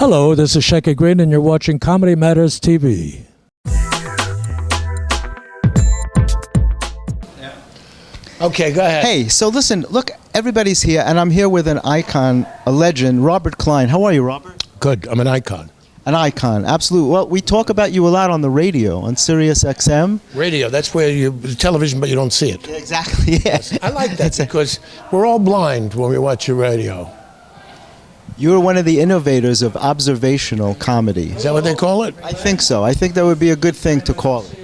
Hello, this is Shecky Green, and you're watching Comedy Matters TV. Okay, go ahead. Hey, so listen, look, everybody's here, and I'm here with an icon, a legend, Robert Klein. How are you, Robert? Good. I'm an icon. An icon, absolutely. Well, we talk about you a lot on the radio, on Sirius XM. Radio, that's where you television, but you don't see it. Exactly, yes. I like that because we're all blind when we watch your radio. You're one of the innovators of observational comedy. Is that what they call it? I think so. I think that would be a good thing to call it.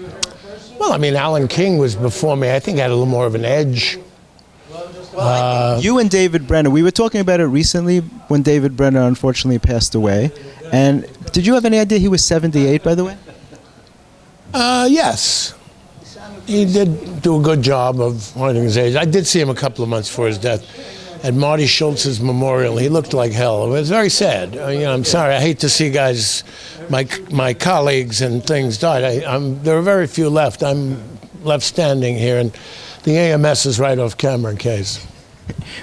Well, I mean, Alan King was before me. I think I had a little more of an edge. You and David Brenner, we were talking about it recently when David Brenner unfortunately passed away. And did you have any idea he was 78, by the way? Yes. He did do a good job of hiding his age. I did see him a couple of months before his death at Marty Schultz's memorial. He looked like hell. It was very sad. I'm sorry. I hate to see guys, my colleagues and things died. There are very few left. I'm left standing here, and the AMS is right off camera in case.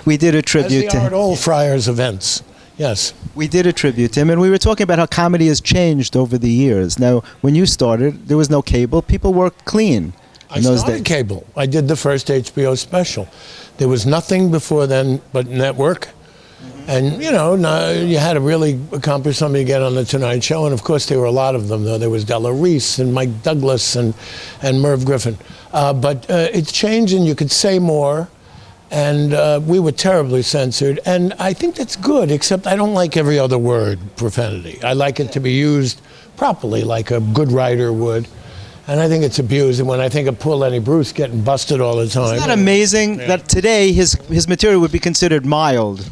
We did a tribute to him. As they are at all Friars events. Yes. We did a tribute to him, and we were talking about how comedy has changed over the years. Now, when you started, there was no cable. People worked clean in those days. I started cable. I did the first HBO special. There was nothing before then but network. And, you had to really accomplish something to get on The Tonight Show. And, of course, there were a lot of them, though. There was Della Reese and Mike Douglas and Merv Griffin. But it's changed, and you could say more. And we were terribly censored. And I think that's good, except I don't like every other word, profanity. I like it to be used properly, like a good writer would. And I think it's abused. And when I think of poor Lenny Bruce getting busted all the time. Isn't that amazing that today his material would be considered mild?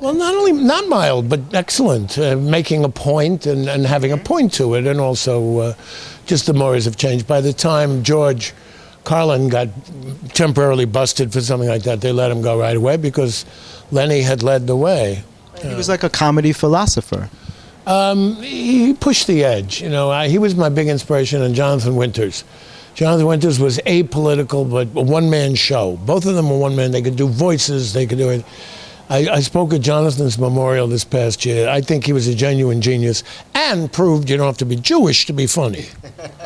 Well, not mild, but excellent. Making a point and having a point to it. And also just the mores have changed. By the time George Carlin got temporarily busted for something like that, they let him go right away because Lenny had led the way. He was like a comedy philosopher. He pushed the edge. He was my big inspiration, and Jonathan Winters. Jonathan Winters was apolitical, but a one-man show. Both of them were one-man. They could do voices. They could do it. I spoke at Jonathan's memorial this past year. I think he was a genuine genius and proved you don't have to be Jewish to be funny.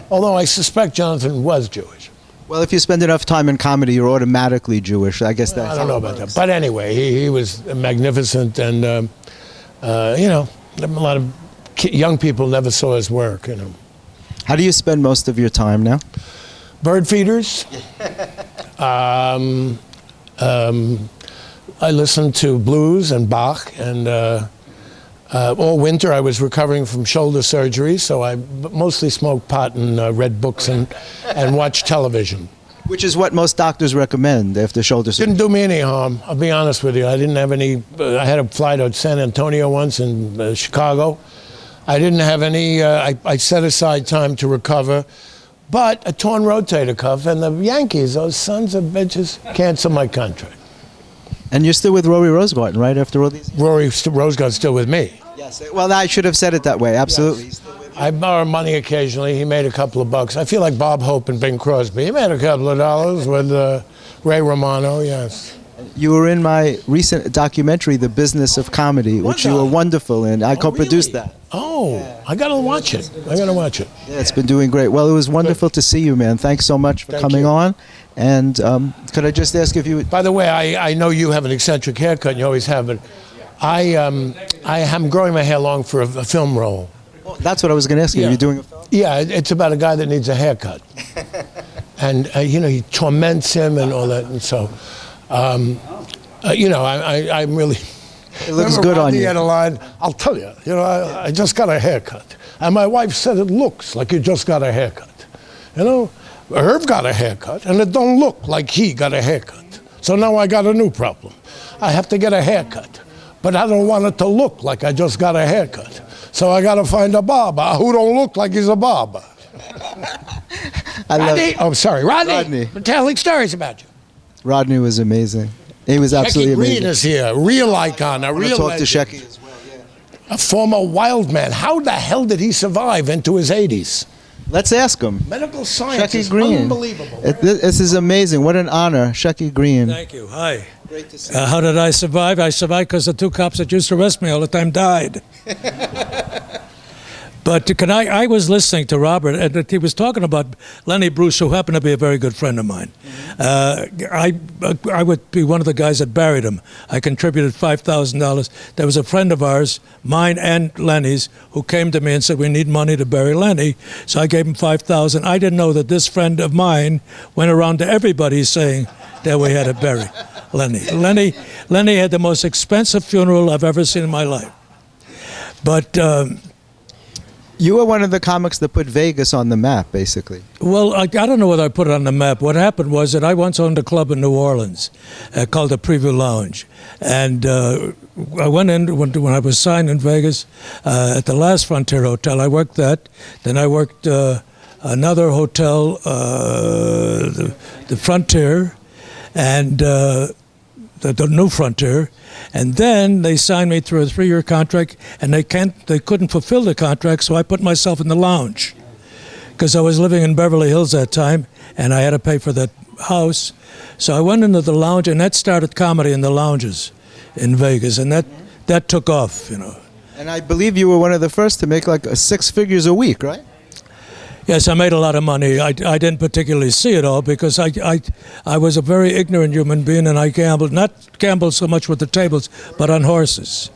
Although I suspect Jonathan was Jewish. Well, if you spend enough time in comedy, you're automatically Jewish. I guess that's. I don't know about that. But anyway, he was magnificent, and a lot of young people never saw his work. How do you spend most of your time now? Bird feeders. I listened to blues and Bach, and all winter I was recovering from shoulder surgery, so I mostly smoked pot and read books and watched television. Which is what most doctors recommend after shoulder surgery. Didn't do me any harm, I'll be honest with you. I didn't have any, I had a flight out San Antonio once in Chicago. I didn't have any, I set aside time to recover, but a torn rotator cuff, and the Yankees, those sons of bitches, canceled my contract. And you're still with Rory Rosegarten, right, after all these years? Rory Rosegarten's still with me. Yes, well, I should have said it that way, absolutely. Yes. I borrow money occasionally. He made a couple of bucks. I feel like Bob Hope and Bing Crosby. He made a couple of dollars with Ray Romano, yes. You were in my recent documentary, The Business of Comedy, which you were wonderful in. I co-produced that. Oh, yeah. I got to watch it. Yeah, it's been doing great. Well, it was wonderful to see you, man. Thanks so much for coming on. And could I just ask if you would... By the way, I know you have an eccentric haircut, and you always have, but I am growing my hair long for a film role. Well, that's what I was going to ask you. Yeah. Are you doing a film? Yeah, it's about a guy that needs a haircut. And, he torments him and all that. And so, I'm really... It looks good on you. He had a line, I'll tell you, I just got a haircut. And my wife said it looks like you just got a haircut. Herb got a haircut, and it don't look like he got a haircut. So now I got a new problem. I have to get a haircut, but I don't want it to look like I just got a haircut. So I got to find a barber who don't look like he's a barber. Rodney. Oh, sorry, Rodney. We're telling stories about you. Rodney was amazing. He was absolutely amazing. Shecky Green is here, a real icon, a real talk legend. to Shecky as well, yeah. A former wild man. How the hell did he survive into his 80s? Let's ask him. Medical science Shecky is Green. unbelievable. This is amazing. What an honor. Shecky Green. Thank you. Hi. Great to see. How did I survive? I survived because the two cops that used to arrest me all the time died. But I was listening to Robert, and he was talking about Lenny Bruce, who happened to be a very good friend of mine. I would be one of the guys that buried him. I contributed $5,000. There was a friend of ours, mine and Lenny's, who came to me and said, we need money to bury Lenny. So I gave him $5,000. I didn't know that this friend of mine went around to everybody saying that we had to bury Lenny. Lenny had the most expensive funeral I've ever seen in my life. But you were one of the comics that put Vegas on the map, basically. well, I don't know whether I put it on the map. What happened was that I once owned a club in New Orleans called the Preview Lounge. And I went in when I was signed in Vegas at the last Frontier Hotel. I worked that. Then I worked another hotel, the Frontier, and the New Frontier. And then they signed me through a 3-year contract, and they couldn't fulfill the contract, so I put myself in the lounge because I was living in Beverly Hills that time, and I had to pay for that house. So I went into the lounge, and that started comedy in the lounges in Vegas, and that took off, you know. And I believe you were one of the first to make like 6 figures a week, right? Yes, I made a lot of money. I didn't particularly see it all because I was a very ignorant human being, and I not gambled so much with the tables, but on horses.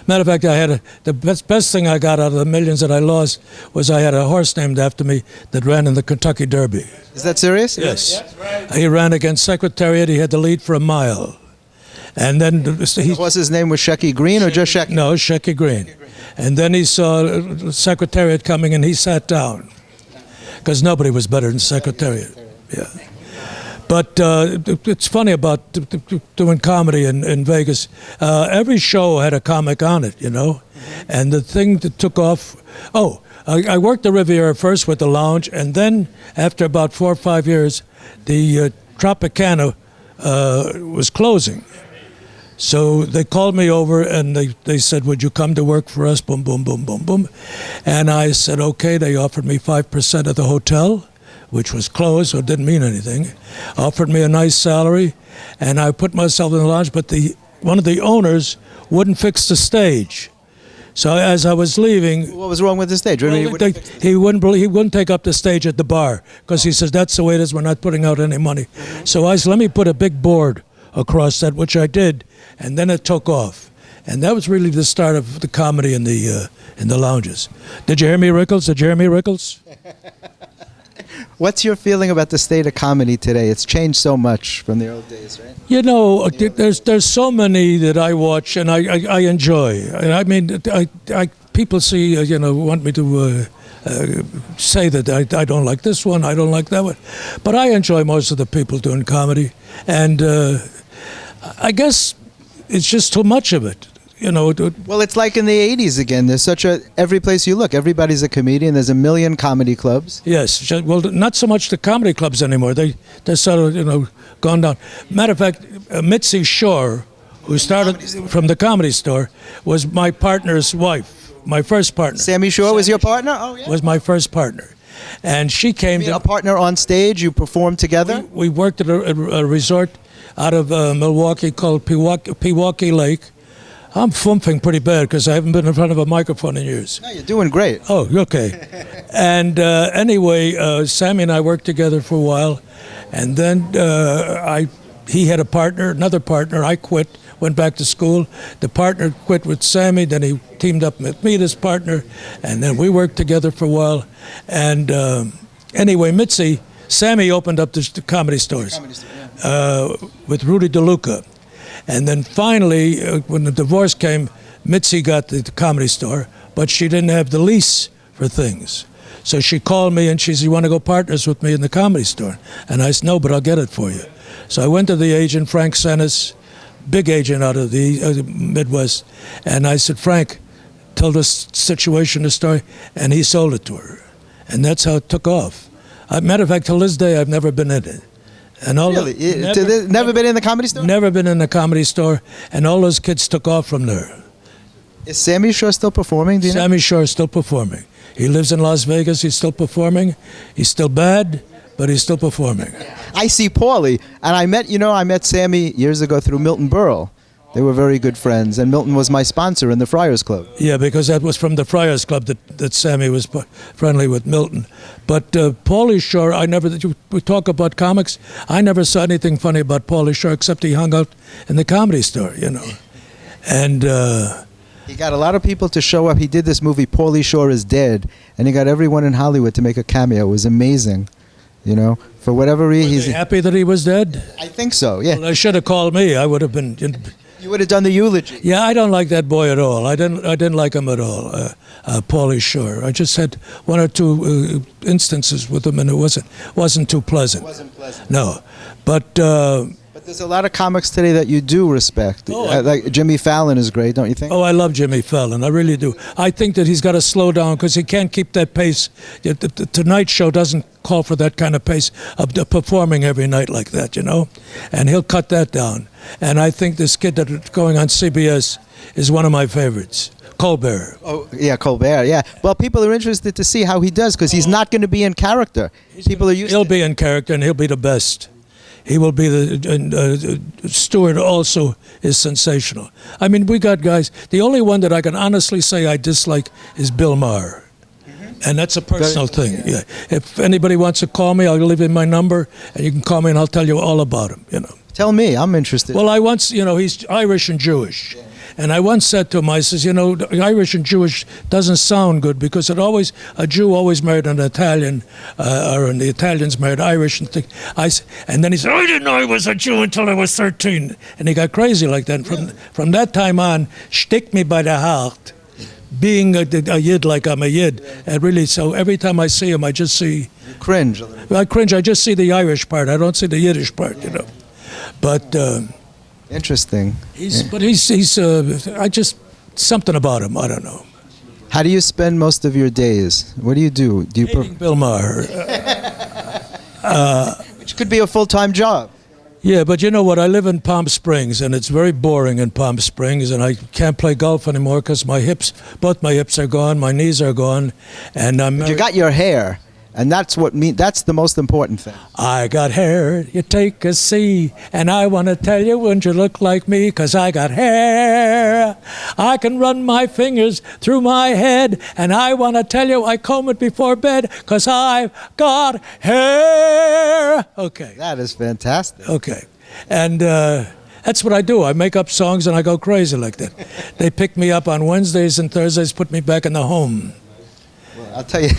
Matter of fact, I had the best thing I got out of the millions that I lost was I had a horse named after me that ran in the Kentucky Derby. Is that serious? Yes. He ran against Secretariat. He had the lead for a mile. And then The horse's name was Shecky Green or just Shecky? No, Shecky Green. And then he saw Secretariat coming, and he sat down. Because nobody was better than Secretariat. Yeah. But it's funny about doing comedy in Vegas. Every show had a comic on it, you know. And the thing that took off, I worked the Riviera first with the lounge, and then after about 4 or 5 years, the Tropicana was closing. So they called me over and they said, would you come to work for us? Boom, boom, boom, boom, boom. And I said, okay. They offered me 5% of the hotel, which was closed, so it didn't mean anything. Offered me a nice salary, and I put myself in the lounge, but one of the owners wouldn't fix the stage. So as I was leaving, What was wrong with the stage? What do you mean he wouldn't take up the stage at the bar because he says that's the way it is. We're not putting out any money. So I said, let me put a big board across that, which I did, and then it took off. And that was really the start of the comedy in the lounges. Did you hear me, Rickles? Did you hear me, Rickles? What's your feeling about the state of comedy today? It's changed so much from the old days, right? You know, there's so many that I watch and I enjoy. I mean, people see, want me to say that I don't like this one, I don't like that one. But I enjoy most of the people doing comedy. And I guess it's just too much of it. Well, it's like in the 80s again. There's every place you look, everybody's a comedian. There's a million comedy clubs. Yes. Well, not so much the comedy clubs anymore. They're sort of, gone down. Matter of fact, Mitzi Shore, who started from the Comedy Store, was my partner's wife, my first partner. Sammy Shore was your partner? Oh, yeah. Was my first partner. And she came a partner on stage? You performed together? We worked at a resort out of Milwaukee called Pewaukee Lake. I'm flumping pretty bad because I haven't been in front of a microphone in years. No, you're doing great. Oh, okay. And anyway, Sammy and I worked together for a while, and then he had a partner, another partner. I quit, went back to school. The partner quit with Sammy, then he teamed up with me as partner, and then we worked together for a while. And anyway, Sammy opened up the comedy stores with Rudy DeLuca. And then finally, when the divorce came, Mitzi got the Comedy Store, but she didn't have the lease for things. So she called me and she said, you want to go partners with me in the Comedy Store? And I said, no, but I'll get it for you. So I went to the agent, Frank Senes, big agent out of the Midwest, and I said, Frank, tell this situation, the story, and he sold it to her. And that's how it took off. Matter of fact, till this day, I've never been in it. And really? Never been in the Comedy Store? Never been in the Comedy Store, and all those kids took off from there. Is Sammy Shore still performing? Do you know? Sammy Shore is still performing. He lives in Las Vegas. He's still performing. He's still bad, but he's still performing. I see Paulie, and I met Sammy years ago through Milton Berle. They were very good friends, and Milton was my sponsor in the Friars Club. Yeah, because that was from the Friars Club that Sammy was friendly with Milton. But Paulie Shore, we talk about comics, I never saw anything funny about Paulie Shore except he hung out in the Comedy Store, And he got a lot of people to show up. He did this movie, Paulie Shore is Dead, and he got everyone in Hollywood to make a cameo. It was amazing, For whatever reason, was he happy that he was dead? I think so, yeah. Well, they should have called me. I would have been... You would have done the eulogy. Yeah, I don't like that boy at all. I didn't like him at all, Paulie Shore. I just had one or two instances with him, and it wasn't too pleasant. It wasn't pleasant. No, but there's a lot of comics today that you do respect. Like Jimmy Fallon is great, don't you think? Oh, I love Jimmy Fallon. I really do. I think that he's got to slow down because he can't keep that pace. The Tonight Show doesn't call for that kind of pace of performing every night like that, And he'll cut that down. And I think this kid that's going on CBS is one of my favorites. Colbert. Oh, yeah, Colbert, yeah. Well, people are interested to see how he does because he's not going to be in character. He'll be in character, and he'll be the best. He will be the Stewart also is sensational. I mean, we got guys. The only one that I can honestly say I dislike is Bill Maher. And that's a personal thing. Yeah. If anybody wants to call me, I'll leave him my number, and you can call me, and I'll tell you all about him. Tell me, I'm interested. Well, I once, he's Irish and Jewish, and I once said to him, I says, Irish and Jewish doesn't sound good because a Jew always married an Italian, or the Italians married Irish, and then he said, I didn't know I was a Jew until I was 13, and he got crazy like that. And from that time on, stick me by the heart. Being a Yid like I'm a Yid, and really, so every time I see him, I just see... You cringe a little bit. I cringe, I just see the Irish part, I don't see the Yiddish part, But... Interesting. But he's I just... Something about him, I don't know. How do you spend most of your days? What do you do? Hating Bill Maher. Which could be a full-time job. Yeah, but you know what? I live in Palm Springs, and it's very boring in Palm Springs, and I can't play golf anymore because both my hips are gone, my knees are gone, and But you got your hair, and that's the most important thing. I got hair, you take a see, and I want to tell you, wouldn't you look like me, because I got hair. I can run my fingers through my head, and I want to tell you, I comb it before bed, because I've got hair. Okay. That is fantastic. Okay. And that's what I do. I make up songs, and I go crazy like that. They pick me up on Wednesdays and Thursdays, put me back in the home. I'll tell you.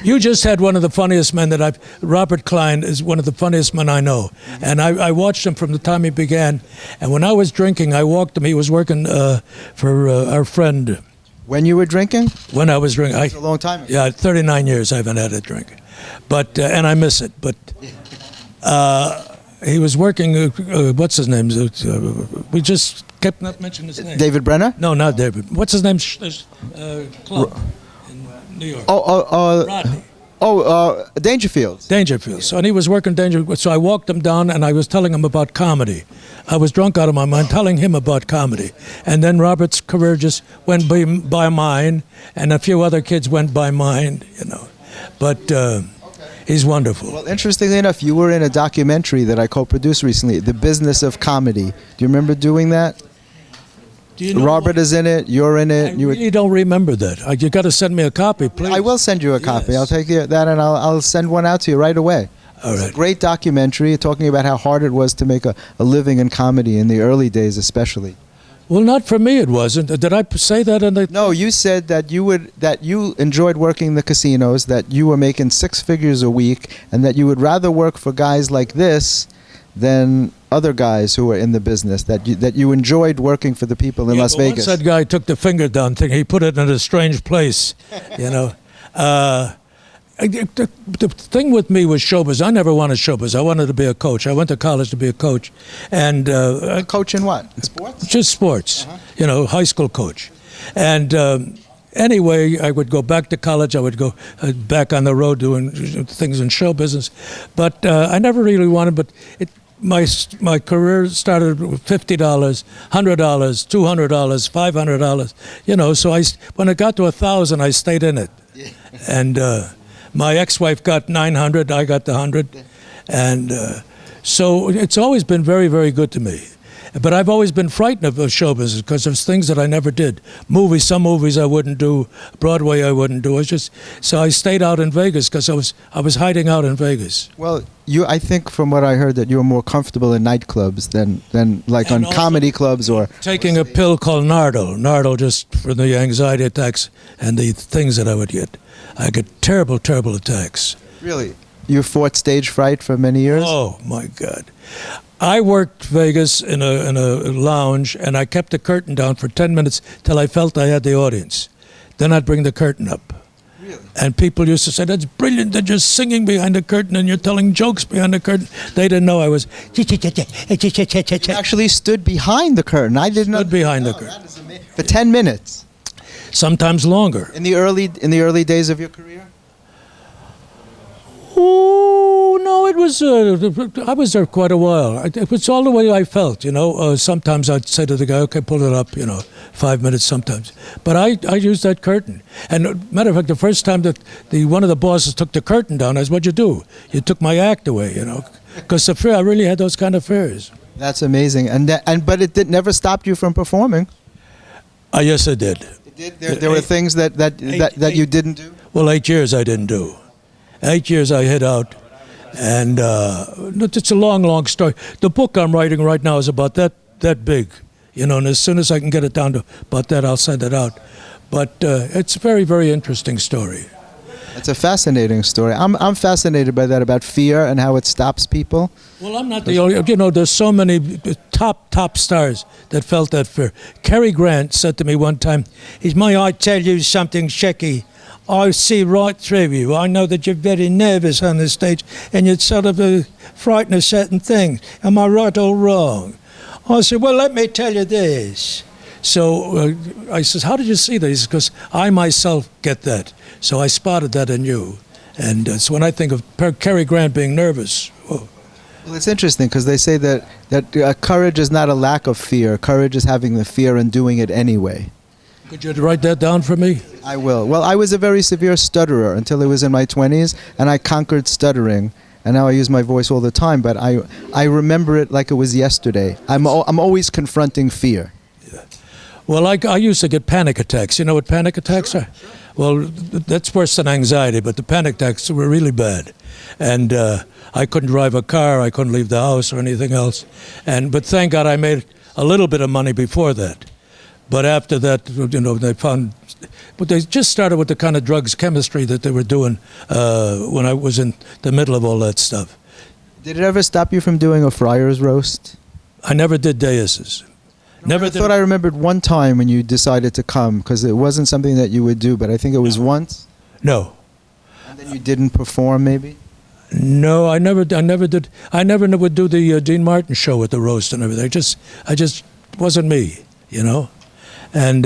You just had one of the funniest men that Robert Klein is one of the funniest men I know. And I watched him from the time he began. And when I was drinking, I walked him. He was working for our friend. When you were drinking? When I was drinking. That's a long time ago. Yeah, 39 years I haven't had a drink. But, and I miss it. But he was working, what's his name? We just kept not mentioning his name. David Brenner? No, not David. What's his name? Club. New York. Rodney. Dangerfield. So, and he was working Dangerfield. So I walked him down, and I was telling him about comedy. I was drunk out of my mind, telling him about comedy. And then Robert's career just went by mine, and a few other kids went by mine, But he's wonderful. Well, interestingly enough, you were in a documentary that I co-produced recently, The Business of Comedy. Do you remember doing that? Robert is in it. You're in it. I really don't remember that. You got to send me a copy, please. I will send you a copy. Yes. I'll take that and I'll send one out to you right away. All right. It's a great documentary talking about how hard it was to make a living in comedy in the early days, especially. Well, not for me. It wasn't. Did I say that in the? No, you said that you enjoyed working the casinos, that you were making 6 figures a week, and that you would rather work for guys like this than other guys who were in the business, that you enjoyed working for the people in Las Vegas. Once that guy took the finger down thing, he put it in a strange place, The thing with me was showbiz. I never wanted showbiz. I wanted to be a coach. I went to college to be a coach. And a coach in what? Sports? Just sports. High school coach. And anyway, I would go back to college. I would go back on the road doing things in show business. But I never really wanted, but my career started with $50, $100, $200, $500, So when it got to 1,000, I stayed in it. And My ex-wife got 900, I got the 100. And so it's always been very, very good to me. But I've always been frightened of show business because there's things that I never did. Some movies I wouldn't do, Broadway I wouldn't do. So I stayed out in Vegas because I was hiding out in Vegas. Well, I think from what I heard that you were more comfortable in nightclubs than like And on comedy clubs or taking a pill called Nardole just for the anxiety attacks and the things that I would get. I get terrible, terrible attacks. Really. You fought stage fright for many years? Oh my God. I worked Vegas in a lounge, and I kept the curtain down for 10 minutes till I felt I had the audience. Then I'd bring the curtain up. Really? And people used to say, "That's brilliant, they're just singing behind the curtain and you're telling jokes behind the curtain." They didn't know I was... You actually stood behind the curtain. I didn't know. Stood behind the curtain. That is amazing. For 10 minutes? Sometimes longer. In the early days of your career? Oh, no, it was, I was there quite a while. It was all the way I felt, you know. Sometimes I'd say to the guy, "Okay, pull it up," 5 minutes sometimes. But I used that curtain. And matter of fact, the first time that one of the bosses took the curtain down, I said, "What'd you do?" "You took my act away," Because the fear, I really had those kind of fears. That's amazing. But it never stopped you from performing? Yes, it did. It did? There were things that you didn't do? Well, 8 years I didn't do. 8 years I hid out, and it's a long, long story. The book I'm writing right now is about that big, and as soon as I can get it down to about that, I'll send it out. But it's a very, very interesting story. It's a fascinating story. I'm fascinated by that, about fear and how it stops people. Well, I'm not the only, there's so many top stars that felt that fear. Cary Grant said to me one time, "May I tell you something, Shecky? I see right through you. I know that you're very nervous on the stage and you're sort of frightened of certain things. Am I right or wrong?" I said, "Well, let me tell you this." So I says, "How did you see that?" He says, "Because I myself get that. So I spotted that in you." And so when I think of Cary Grant being nervous, whoa. Well, it's interesting because they say that courage is not a lack of fear. Courage is having the fear and doing it anyway. Could you write that down for me? I will. Well, I was a very severe stutterer until I was in my 20s, and I conquered stuttering, and now I use my voice all the time, but I remember it like it was yesterday. I'm always confronting fear. Yeah. Well, I used to get panic attacks. You know what panic attacks are? Well, that's worse than anxiety, but the panic attacks were really bad. And I couldn't drive a car, I couldn't leave the house or anything else. But thank God I made a little bit of money before that. But after that, they found, but they just started with the kind of drugs, chemistry that they were doing when I was in the middle of all that stuff. Did it ever stop you from doing a Friars roast? I never did daises. I thought I remembered one time when you decided to come, because it wasn't something that you would do, but I think it was once. No. And then you didn't perform, maybe? No, I never did. I never would do the Dean Martin show with the roast and everything. I just wasn't me, And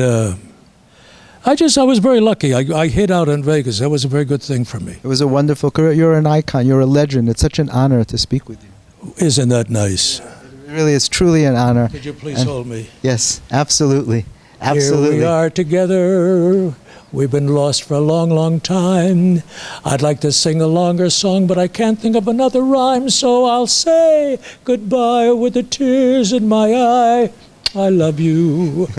I was very lucky. I hid out in Vegas. That was a very good thing for me. It was a wonderful career. You're an icon. You're a legend. It's such an honor to speak with you. Isn't that nice? It really is truly an honor. Could you please hold me? Yes, absolutely. Absolutely. Here we are together. We've been lost for a long, long time. I'd like to sing a longer song, but I can't think of another rhyme, so I'll say goodbye with the tears in my eye. I love you.